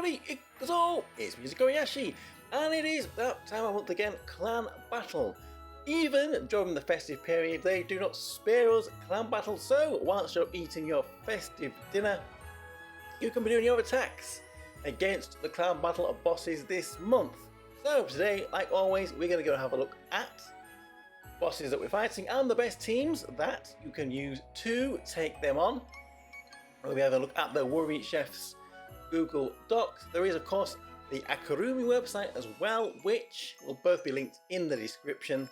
everybody, it's Musu Yashi, and it is that time of month again, clan battle. Even during the festive period, they do not spare us clan battle, so whilst you're eating your festive dinner, you can be doing your attacks against the clan battle of bosses this month. So today, like always, we're going to go have a look at bosses that we're fighting and the best teams that you can use to take them on. We'll be having a look at the Worry Chef's Google Docs. There is, of course, the Akarumi website as well, which will both be linked in the description.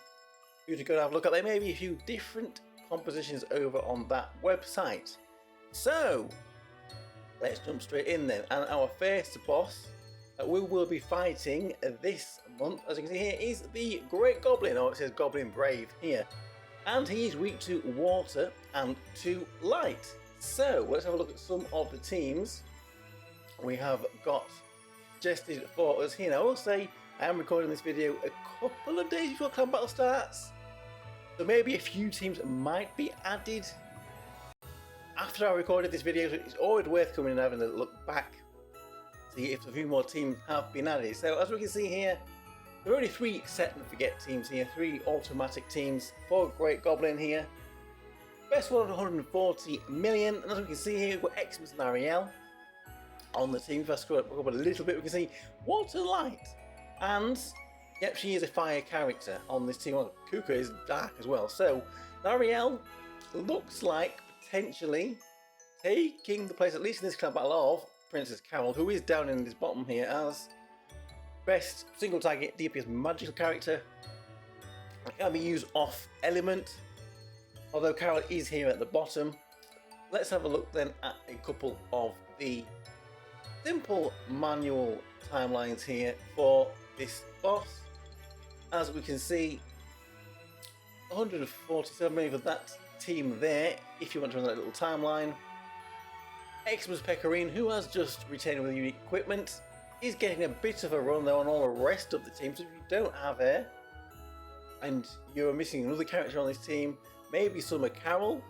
You can go and have a look at. There may be a few different compositions over on that website. So let's jump straight in then. And our first boss that we will be fighting this month, as you can see here, is the Great Goblin, or it says Goblin Brave here. And he is weak to water and to light. So let's have a look at some of the teams we have got suggested for us here. Now, I will say I am recording this video a couple of days before clan battle starts, so maybe a few teams might be added after I recorded this video. So it's always worth coming and having a look back, see if a few more teams have been added. So as we can see here, there are only 3 set and forget teams here, 3 automatic teams for Great Goblin here. Best one 140 million, and as we can see here, we've got Xmas and Ariel on the team. If I scroll up a little bit, we can see Water Light, and yep, she is a fire character on this team. Well, Kuka is dark as well. So Ariel looks like potentially taking the place, at least in this clan battle, of Princess Carol, who is down in this bottom here as best single target DPS magical character. It can be used off element, although Carol is here at the bottom. Let's have a look then at a couple of the simple manual timelines here for this boss. As we can see, 147 million for that team there, if you want to run that little timeline. Xmas Pecorine, who has just retained with unique equipment, is getting a bit of a run though on all the rest of the team. So if you don't have her and you're missing another character on this team, maybe Summer Carol,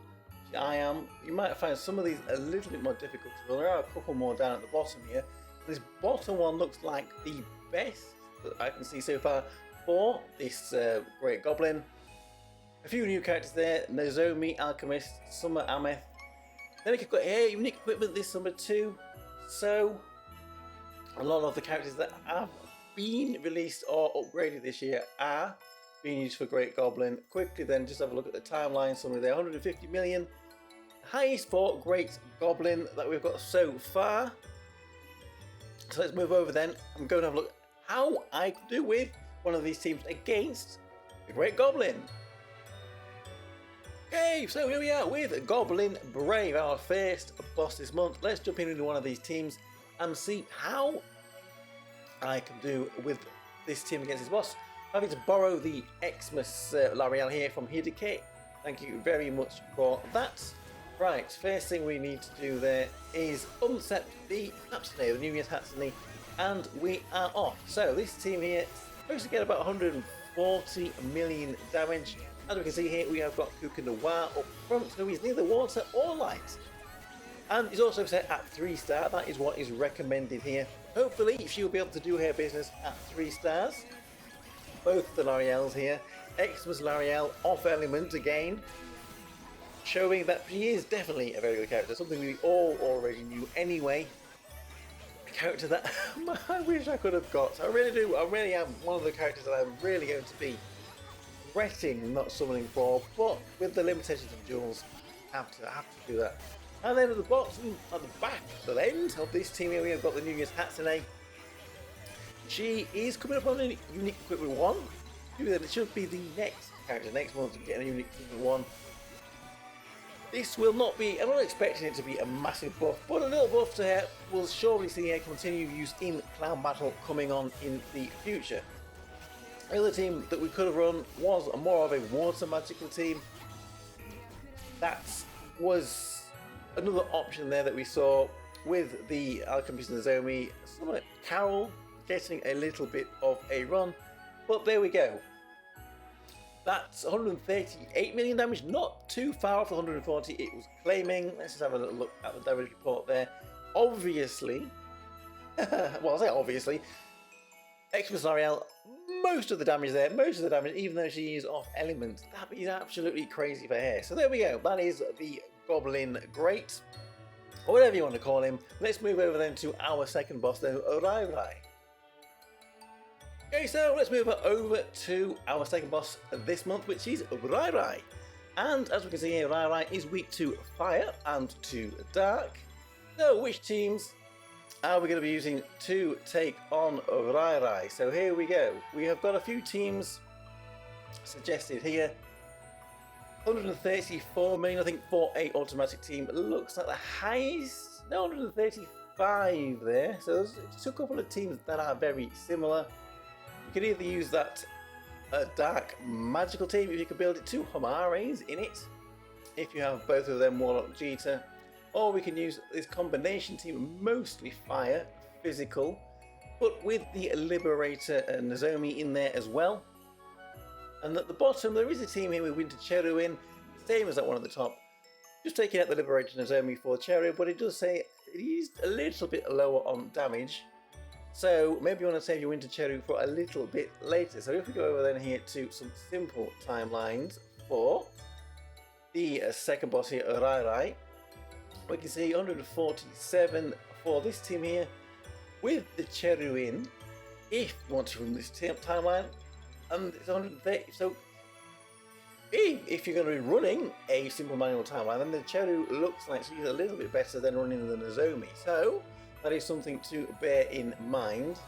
which I am, you might find some of these a little bit more difficult to run. There are a couple more down at the bottom here. This bottom one looks like the best that I can see so far for this Great Goblin. A few new characters there: Nozomi, Alchemist, Summer Ameth. Then you've got here unique equipment this summer too. So a lot of the characters that have been released or upgraded this year are being used for Great Goblin. Quickly then, just have a look at the timeline summary there. 150 million, highest for Great Goblin that we've got so far. So let's move over then. I'm going to have a look at how I could do with one of these teams against the Great Goblin. Okay, so here we are with Goblin Brave, our first boss this month. Let's jump into one of these teams and see how I can do with this team against this boss. Having to borrow the Xmas L'Oreal here from Hideki. Thank you very much for that. Right, first thing we need to do there is unset the Hatsune, the New Year's Hatsune, and we are off. So this team here is supposed to get about 140 million damage. As we can see here, we have got Kuka Noir up front, who is neither water or light. And is also set at 3-star, that is what is recommended here. Hopefully she will be able to do her business at 3 stars. Both the L'Oreals here. Xmas L'Oreal off element again, showing that she is definitely a very good character, something we all already knew anyway. A character that I wish I could have got. I really do. I really am one of the characters that I'm really going to be regretting not summoning for, but with the limitations of jewels, I have to do that. And then at the bottom, at the back, the end of this team here, we have got the New Year's Hatsune. She is coming up on a unique equipment 1. It should be the next character. Next month, we get a unique equipment 1. This will not be, I'm not expecting it to be a massive buff, but a little buff to her. We'll surely see her continue use in clan battle coming on in the future. The other team that we could have run was more of a water magical team. That was another option there that we saw with the Alchemist and Nozomi. Summer Carol getting a little bit of a run, but there we go. That's 138 million damage, not too far off the 140 it was claiming. Let's just have a little look at the damage report there. Obviously, Well, I say obviously. Xmas L'Oreal, most of the damage there, even though she used off element, that is absolutely crazy for her. So there we go, that is the Goblin Great, or whatever you want to call him. Let's move over then to our second boss though, Raiya. Okay, so let's move over to our second boss this month, which is Raiya. And as we can see here, Raiya is weak to fire and to dark. So which teams are we going to be using to take on Raiya? So here we go. We have got a few teams suggested here. 134 million, I think, for a automatic team. Looks like the highest. No, 135 there. So there's just a couple of teams that are very similar. You could either use that dark magical team if you could build it to Homares in it. If you have both of them, Warlock Jita. Or we can use this combination team, mostly fire, physical, but with the Liberator and Nozomi in there as well. And at the bottom, there is a team here with Winter Cheru in, same as that one at the top. Just taking out the Liberator Nozomi for Cheru, but it does say it is a little bit lower on damage. So maybe you want to save your Winter Cheru for a little bit later. So if we go over then here to some simple timelines for the second boss here, Raiya. We can see 147 for this team here with the Cheru in, if you want to run this timeline, and it's 130. So if you're going to be running a simple manual timeline, then the Cheru looks like she's a little bit better than running the Nozomi. So that is something to bear in mind.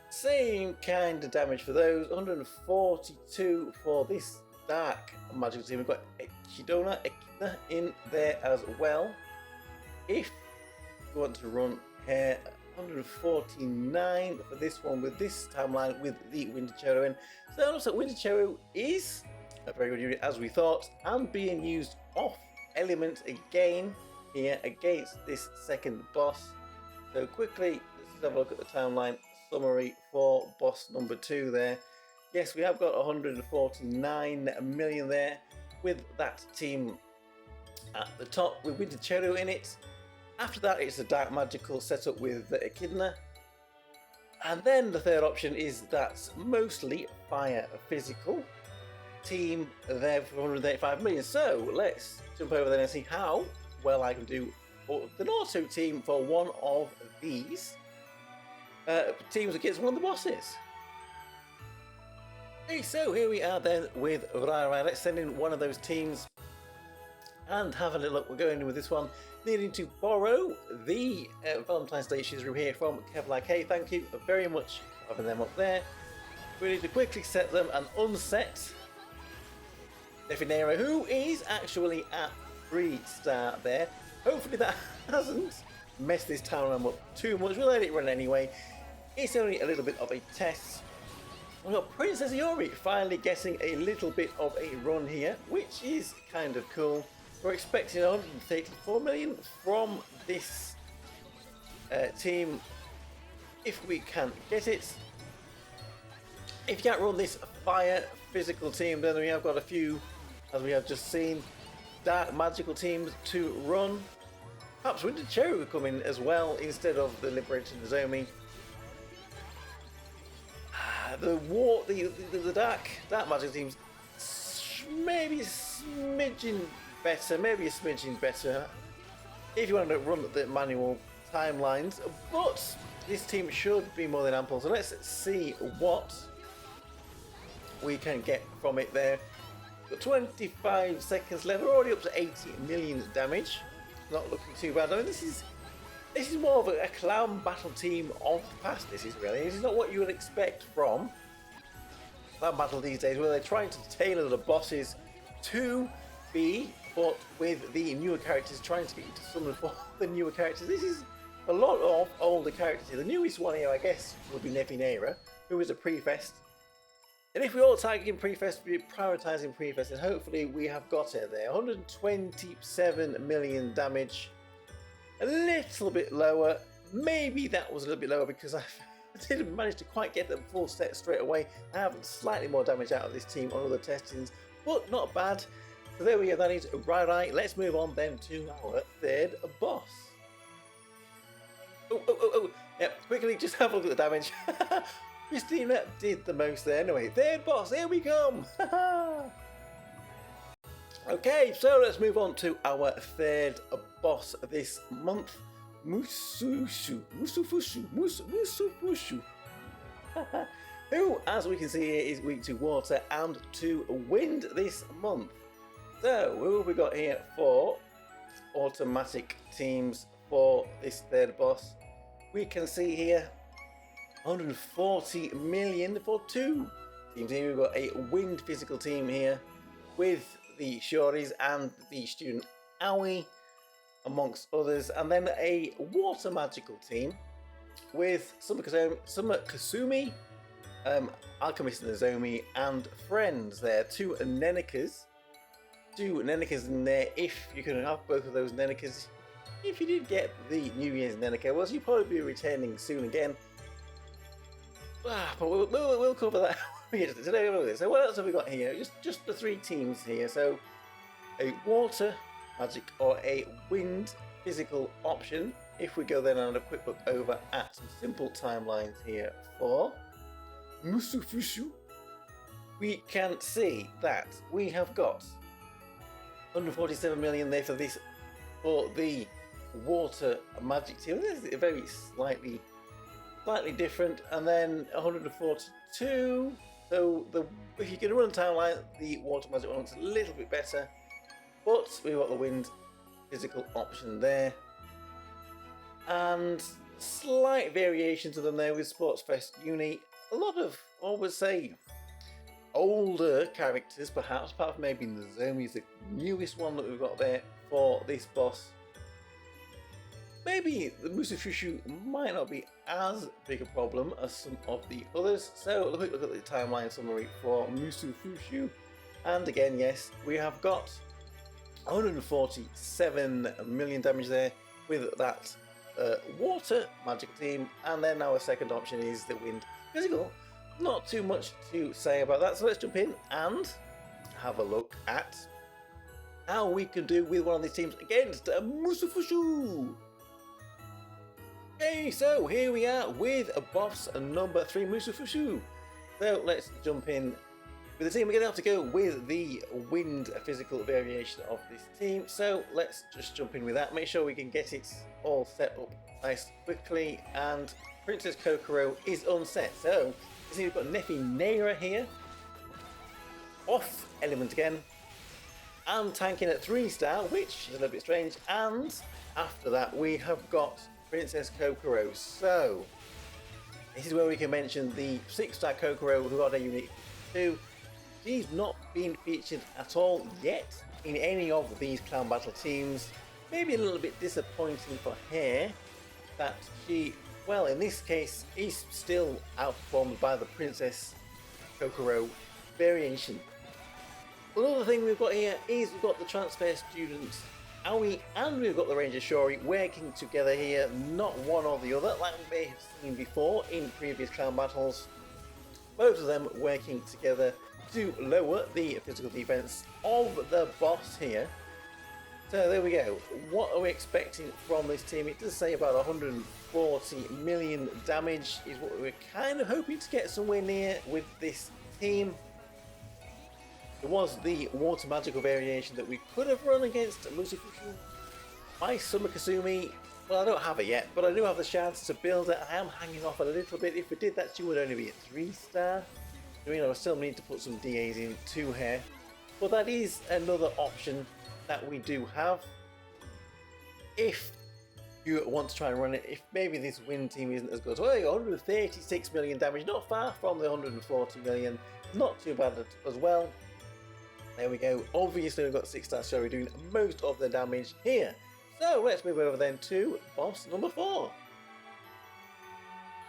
Same kind of damage for those, 142 for this dark magical team. We've got Echidna in there as well. If you want to run here, 149 for this one with this timeline with the Winter Cheru in. So it looks like Winter Cheru is a very good unit as we thought, and being used off element again here against this second boss. So quickly, let's just have a look at the timeline summary for boss number 2 there. Yes, we have got 149 million there with that team at the top with Winter Cheru in it. After that, it's a dark magical setup with Echidna. And then the third option is that's mostly fire physical team there for 185 million. So let's jump over there and see how well I can do for the Naruto team for one of these teams against one of the bosses. Okay, so here we are then with Raiya. Let's send in one of those teams and have a little look. We're going in with this one, needing to borrow the Valentine's Day Shizuru here from Kevlar K. Thank you very much for having them up there. We need to quickly set them and unset Nefinera, who is actually at 3-star there. Hopefully that hasn't messed this town up too much. We'll let it run anyway. It's only a little bit of a test. We've got Princess Yori finally getting a little bit of a run here, which is kind of cool. We're expecting 134 million from this team if we can get it. If you can't run this fire physical team, then we have got a few, as we have just seen, dark magical teams to run. Perhaps Winter Cheru could come in as well instead of the Liberator Nozomi. The dark magic teams maybe a smidgen better, if you want to run the manual timelines, but this team should be more than ample. So let's see what we can get from it there. Got 25 seconds left. We're already up to 80 million damage. Not looking too bad. I mean, this is more of a clown battle team of the past. This is not what you would expect from clown battle these days, where they're trying to tailor the bosses to be, but with the newer characters, trying to get you to summon for the newer characters. This is a lot of older characters. The newest one here, I guess, would be Nefinera, who is a Prefest. And if we're all targeting Prefest, we're prioritising Prefest, and hopefully we have got it there. 127 million damage. A little bit lower. Maybe that was a little bit lower because I didn't manage to quite get the full set straight away. I have slightly more damage out of this team on other testings, but not bad. So there we go, that is Raiya. Let's move on then to our third boss. Yep, quickly just have a look at the damage. Christina did the most there anyway. Third boss, here we come! Okay, so let's move on to our third boss this month. Musu Fushu. Who, as we can see here, is weak to water and to wind this month. So, who have we got here for automatic teams for this third boss? We can see here 140 million for two teams here. We've got a wind physical team here with the Shoris and the student Aoi, amongst others, and then a water magical team with Summer Kasumi, Alchemist Nozomi, and friends there. Two Nenikas in there, if you can have both of those Nenikas. If you did get the New Year's Nenika, well, you'll probably be returning soon again. But we'll cover that today. So what else have we got here? Just the three teams here. So a water magic or a wind physical option. If we go then and have a quick look over at some simple timelines here for Musu Fushu, we can see that we have got 147 million there for the water magic team. This is very slightly different, and then 142. So if you can run timeline, the water magic one's a little bit better, but we've got the wind physical option there, and slight variation to them there with Sports Fest Uni. A lot of, I would say, older characters, perhaps, apart from maybe Nozomi is the newest one that we've got there for this boss. Maybe the Musu Fushu might not be as big a problem as some of the others. So a quick look at the timeline summary for Musu Fushu. And again, yes, we have got 147 million damage there with that water magic team. And then our second option is the wind physical. Not too much to say about that. So let's jump in and have a look at how we can do with one of these teams against Musu Fushu. Okay, so here we are with boss number 3, Musu Fushu. So let's jump in with the team. We're going to have to go with the wind physical variation of this team. So let's just jump in with that. Make sure we can get it all set up nice quickly. And Princess Kokoro is unset. So you see we've got Nefi Neira here. Off element again. And tanking at 3-star, which is a little bit strange. And after that we have got Princess Kokoro. So this is where we can mention the 6-star Kokoro who got a unique 2. She's not been featured at all yet in any of these clan battle teams. Maybe a little bit disappointing for her that she, well, in this case, is still outperformed by the Princess Kokoro variation. Another thing we've got here is we've got the transfer students Aoi and we've got the Ranger Shori working together here, not one or the other, like we may have seen before in previous clan battles. Both of them working together to lower the physical defense of the boss here. So there we go. What are we expecting from this team? It does say about 140 million damage is what we're kind of hoping to get somewhere near with this team. It was the water magical variation that we could have run against Musu Fushu. My Summer Kasumi, well, I don't have it yet, but I do have the chance to build it. I am hanging off a little bit. If we did that, she would only be a 3-star. So, you know, I still need to put some DAs in to her. But that is another option that we do have. If you want to try and run it, if maybe this wind team isn't as good. Well, 136 million damage, not far from the 140 million. Not too bad as well. There we go. Obviously we've got 6-star Shori doing most of the damage here. So let's move over then to boss number 4.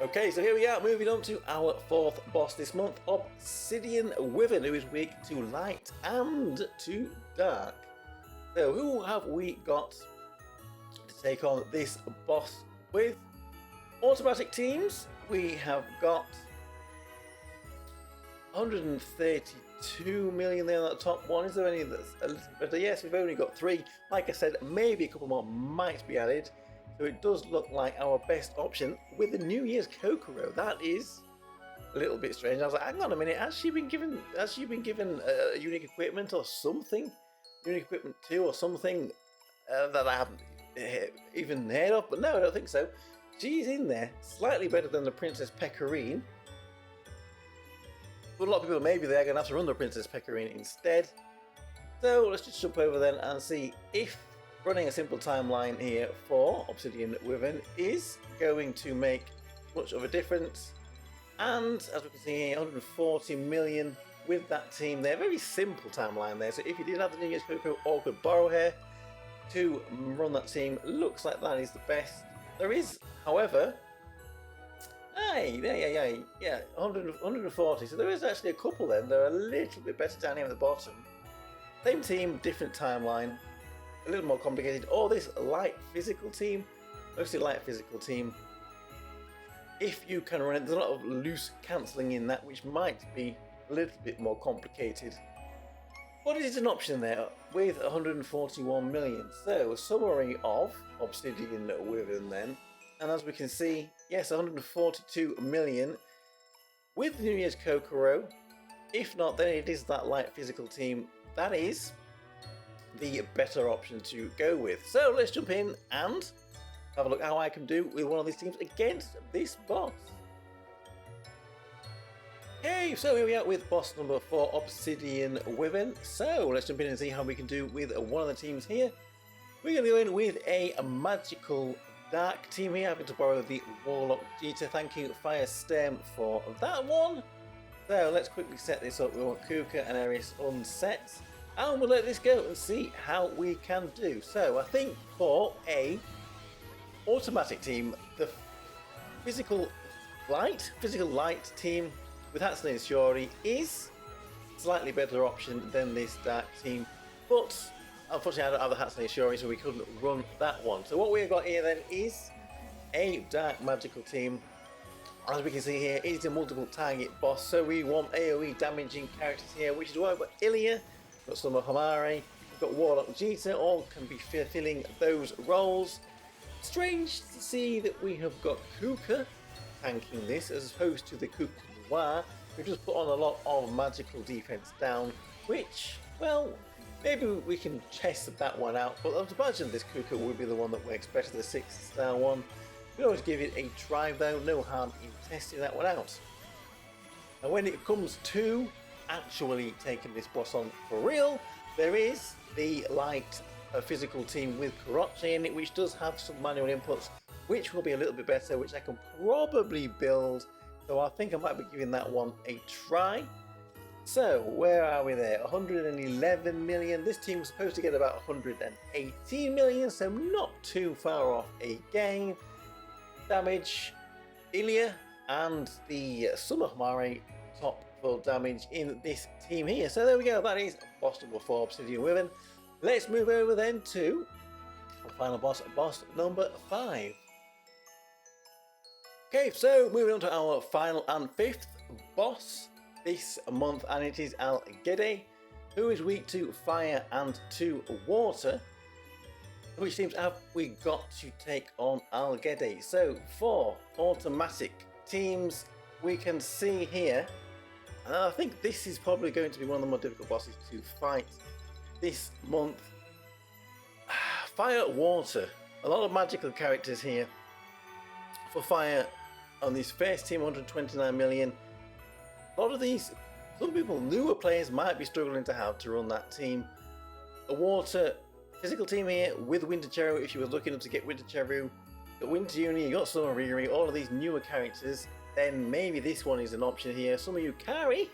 Okay, so here we are, moving on to our 4th boss this month, Obsidian Wen, who is weak to light and to dark. So who have we got to take on this boss with? Automatic teams, we have got 132 million there on that top one. Is there any that's a little better? Yes, we've only got 3. Like I said, maybe a couple more might be added. So it does look like our best option with the New Year's Kokoro. That is a little bit strange. I was like, hang on a minute, has she been given unique equipment or something? Unique equipment 2 or something that I haven't even heard of? But no, I don't think so. She's in there, slightly better than the Princess Pecorine. But a lot of people, maybe they're going to have to run the Princess Pecorine instead. So let's just jump over then and see if running a simple timeline here for Obsidian Wen is going to make much of a difference. And as we can see here, 140 million with that team there. Very simple timeline there. So if you did have the New Year's Coco or could borrow her to run that team, looks like that is the best. There is, however, yeah, 140. So there is actually a couple then. They're a little bit better down here at the bottom. Same team, different timeline. A little more complicated. Or this light physical team. Mostly light physical team. If you can run it, there's a lot of loose cancelling in that, which might be a little bit more complicated. But it is an option there with 141 million. So a summary of Obsidian Wen then. And as we can see, yes, 142 million with the New Year's Kokoro. If not, then it is that light physical team. That is the better option to go with. So let's jump in and have a look how I can do with one of these teams against this boss. Okay, so here we are with boss number 4, Obsidian Wen. So let's jump in and see how we can do with one of the teams here. We're going to go in with a magical dark team here, having to borrow the Warlock Jita. Thank you, Fire Stem, for that one. So let's quickly set this up. We want Kuka and Eris unset. And we'll let this go and see how we can do. So I think for a automatic team, the physical light team with Hatsune and Shiori is a slightly better option than this dark team. But unfortunately I don't have the Hatsune and Shiori, so we couldn't run that one. So what we've got here then is a dark magical team. As we can see here, it is a multiple target boss, so we want AoE damaging characters here, which is why we've got Ilya, we've got Summer Hamare, we've got Warlock Jita, all can be filling those roles. Strange to see that we have got Kuka tanking this as opposed to the Kuka Noir, who just put on a lot of magical defense down, which, well, maybe we can test that one out, but I would imagine this Kuka would be the one that works better, the 6-star one. We always give it a try though, no harm in testing that one out. And when it comes to actually taking this boss on for real, there is the light physical team with Karachi in it, which does have some manual inputs, which will be a little bit better, which I can probably build. So I think I might be giving that one a try. So where are we there? 111 million. This team was supposed to get about 118 million, so not too far off again. Damage, Ilya and the Summer Hamare top full damage in this team here. So there we go, that is boss number 4, Obsidian Wen. Let's move over then to the final boss, boss number 5. Okay, so moving on to our final and 5th boss this month, and it is Alge, who is weak to fire and to water. Which teams have we got to take on Alge? So for automatic teams, we can see here, and I think this is probably going to be one of the more difficult bosses to fight this month. Fire, water, a lot of magical characters here. For fire, on this first team, 129 million. A lot of these, some people, newer players might be struggling to run that team. A water physical team here with Winter Cheru, if you were looking up to get Winter Cheru, got Winter Uni, you got Summer Riri, all of these newer characters, then maybe this one is an option here. Some of you Kari,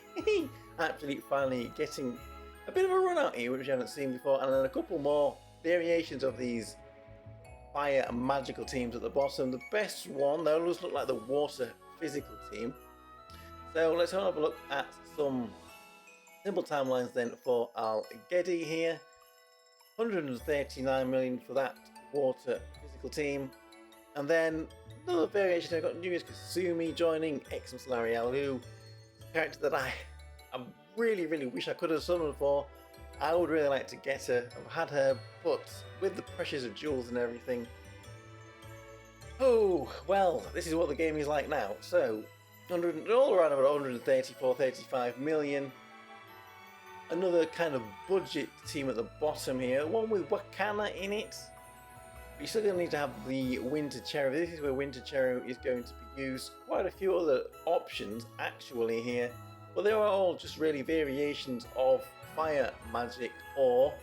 actually finally getting a bit of a run out here, which I haven't seen before, and then a couple more variations of these fire and magical teams at the bottom. The best one, though, does look like the water physical team. So let's have a look at some simple timelines then for Alge here. 139 million for that water physical team, and then another variation. I've got New Year's Kasumi joining Exum Solarial, who is a character that I really wish I could have summoned for. I would really like to get her. I've had her, but with the pressures of jewels and everything, Oh, well, this is what the game is like now. So, all around about 134, 35 million. Another kind of budget team at the bottom here. One with Wakana in it. You're still going to need to have the Winter Cherry. This is where Winter Cherry is going to be used. Quite a few other options actually here. But they are all just really variations of fire magic or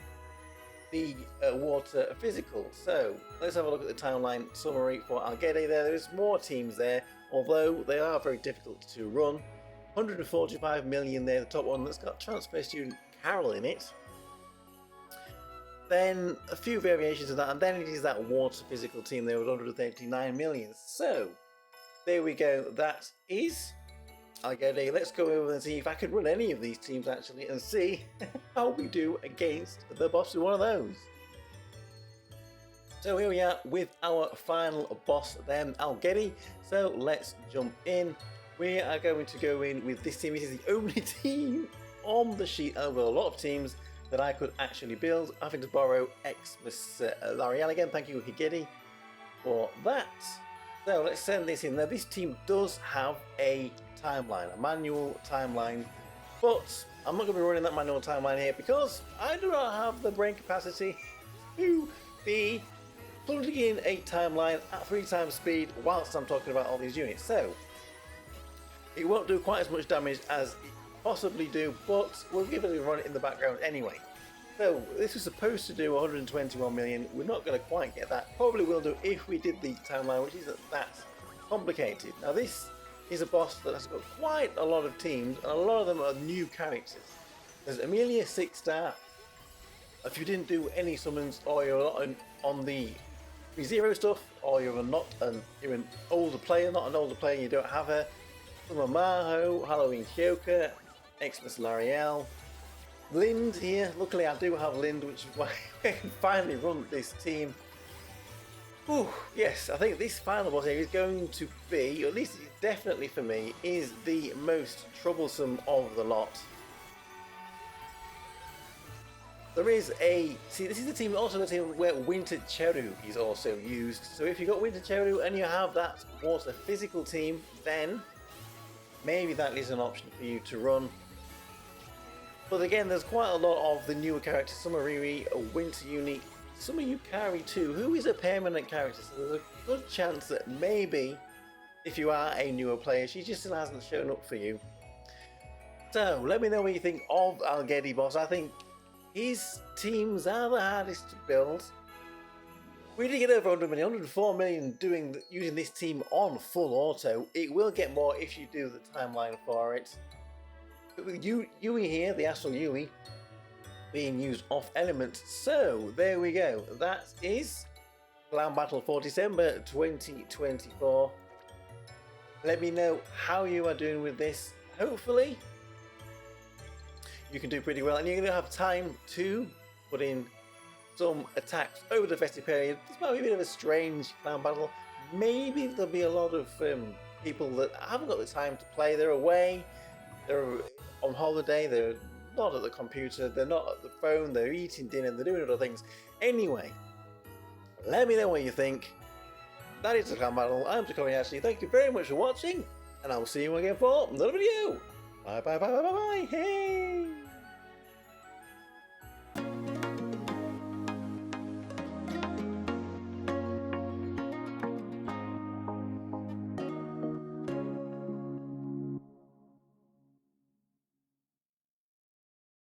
the water physical. So let's have a look at the timeline summary for Alge there. There's more teams there, although they are very difficult to run. 145 million there, the top one that's got transfer student Carol in it. Then a few variations of that, and then it is that water physical team there with 139 million. So there we go, that is Alge. Let's go over and see if I can run any of these teams actually and see how we do against the boss of one of those. So here we are with our final boss then, Alge. So let's jump in. We are going to go in with this team. This is the only team on the sheet over a lot of teams that I could actually build. Having to borrow Xmas L'Oreal again. Thank you, Higedi, for that. So let's send this in. Now this team does have a timeline, a manual timeline, but I'm not going to be running that manual timeline here because I do not have the brain capacity to be plugging in a timeline at 3 times speed whilst I'm talking about all these units. So it won't do quite as much damage as it possibly do, but we'll give it a run in the background anyway. So this was supposed to do 121 million. We're not going to quite get that. Probably will do if we did the timeline, which isn't that complicated. Now this is a boss that has got quite a lot of teams, and a lot of them are new characters. There's Amelia 6-star. If you didn't do any summons, or you're not on the zero stuff, or you're an older player, not an older player, you don't have her. Summer Maho, Halloween Kyoka, Xmas L'Oreal, Lind here. Luckily I do have Lind, which is why I can finally run this team. Whew, yes, I think this final boss here is going to be, or at least definitely for me, is the most troublesome of the lot. There is a, see, this is the team, also the team where Winter Cheru is also used. So if you've got Winter Cheru and you have that water physical team, then maybe that is an option for you to run. But again, there's quite a lot of the newer characters. Some are Riri, a Winter Unique, some are Yukari too, who is a permanent character. So there's a good chance that maybe, if you are a newer player, she just still hasn't shown up for you. So let me know what you think of Alge boss. I think his teams are the hardest to build. We did get over 100 million, 104 million using this team on full auto. It will get more if you do the timeline for it. But with Yui here, the Astral Yui, being used off element. So there we go. That is Clan Battle for December 2024. Let me know how you are doing with this. Hopefully you can do pretty well, and you're going to have time to put in some attacks over the festive period. This might be a bit of a strange clan battle. Maybe there'll be a lot of people that haven't got the time to play. They're away, they're on holiday, they're not at the computer, they're not at the phone, they're eating dinner, they're doing other things. Anyway, let me know what you think. That is the clan battle. I'm Tokkuri Yashi. Thank you very much for watching, and I will see you again for another video. Bye bye bye bye bye bye. Hey!